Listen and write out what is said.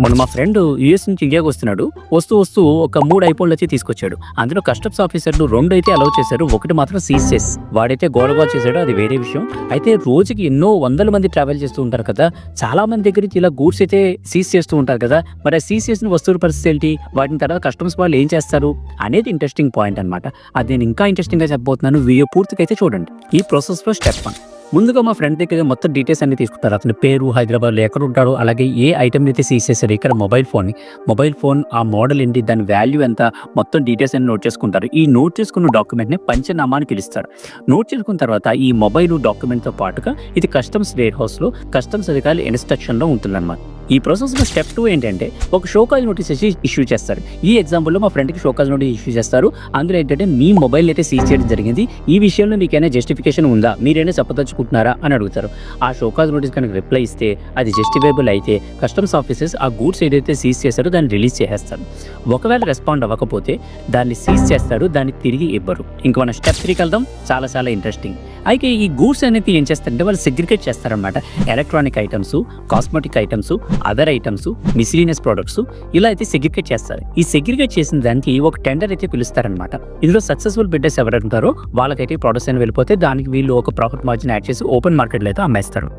మొన్న మా friend US నుంచి ఇండియాకి వస్తున్నాడు. వస్తూ ఒక 3 ఐఫోన్లు వచ్చి తీసుకొచ్చాడు. అందులో కస్టమ్స్ ఆఫీసర్లు 2 అయితే అలౌ చేశారు, 1 మాత్రం సీజ్ చేసి వాడైతే గోలగోల చేశాడు. అది వేరే విషయం. అయితే రోజుకి ఎన్నో వందల మంది ట్రావెల్ చేస్తూ ఉంటారు కదా, చాలా మంది దగ్గర నుంచి ఇలా గూడ్స్ అయితే సీజ్ చేస్తూ ఉంటారు కదా. మరి ఆ సీజ్ చేసిన వస్తువుల పరిస్థితి ఏంటి, వాటిని తర్వాత కస్టమ్స్ వాళ్ళు ఏం చేస్తారు అనేది ఇంట్రెస్టింగ్ పాయింట్ అనమాట. అది నేను ఇంకా ఇంట్రెస్టింగ్గా చెప్పబోతున్నాను. వీడియో పూర్తిగా అయితే చూడండి. ఈ ప్రాసెస్లో స్టెప్ 1, ముందుగా మా ఫ్రెండ్ దగ్గర మొత్తం డీటెయిల్స్ అన్ని తీసుకుంటారు. అతని పేరు, హైదరాబాద్లో ఎక్కడ ఉంటాడు, అలాగే ఏ ఐటమ్ అయితే సీజ్ చేశారు, ఇక్కడ మొబైల్ ఫోన్ ఆ మోడల్ ఏంటి, దాని వాల్యూ ఎంత, మొత్తం డీటెయిల్స్ అన్ని నోట్ చేసుకుంటారు. ఈ నోట్ చేసుకున్న డాక్యుమెంట్ని పంచనామా అని పిలుస్తారు. నోట్ చేసుకున్న తర్వాత ఈ మొబైల్ డాక్యుమెంట్తో పాటుగా ఇది కస్టమ్స్ వేర్ హౌస్లో కస్టమ్స్ అధికారులు ఇన్స్ట్రక్షన్లో ఉంటుందన్నమాట. ఈ ప్రాసెస్లో స్టెప్ 2 ఏంటంటే ఒక షోకాజ్ నోటీస్ ఇష్యూ చేస్తారు. ఈ ఎగ్జాంపుల్లో మా ఫ్రెండ్కి షోకాజ్ నోటీస్ ఇష్యూ చేస్తారు. అందులో ఏంటంటే మీ మొబైల్ అయితే సీజ్ చేయడం జరిగింది, ఈ విషయంలో మీకైనా జస్టిఫికేషన్ ఉందా, మీరైనా చెప్పదలుచుకుంటున్నారా అని అడుగుతారు. ఆ షోకాజ్ నోటీస్ కనుక రిప్లై ఇస్తే అది జస్టిఫైబుల్ అయితే కస్టమ్స్ ఆఫీసర్స్ ఆ గూడ్స్ ఏదైతే సీజ్ చేశారో దాన్ని రిలీజ్ చేసేస్తారు. ఒకవేళ రెస్పాండ్ అవ్వకపోతే దాన్ని సీజ్ చేస్తారు, దాన్ని తిరిగి ఇవ్వరు. ఇంక మనం స్టెప్ 3కి వెళ్దాం. చాలా ఇంట్రెస్టింగ్. అయితే ఈ గూడ్స్ అనేది ఏం చేస్తారంటే వాళ్ళు సెగ్రిగేట్ చేస్తారనమాట. Electronic items, cosmetic items, other items, miscellaneous products ఇలా అయితే సెగ్రిగేట్ చేస్తారు. ఈ సెగ్రిగేట్ చేసిన దానికి ఒక టెండర్ అయితే పిలుస్తారనమాట. ఇందులో సక్సెస్ఫుల్ బిడ్డర్స్ ఎవరు ఉంటారో వాళ్ళకైతే ప్రొడక్ట్స్ అని వెళ్ళిపోతే దానికి వీళ్ళు ఒక ప్రాఫిట్ మార్జిన్ యాడ్ చేసి ఓపెన్ మార్కెట్లో అయితే అమ్మేస్తారు.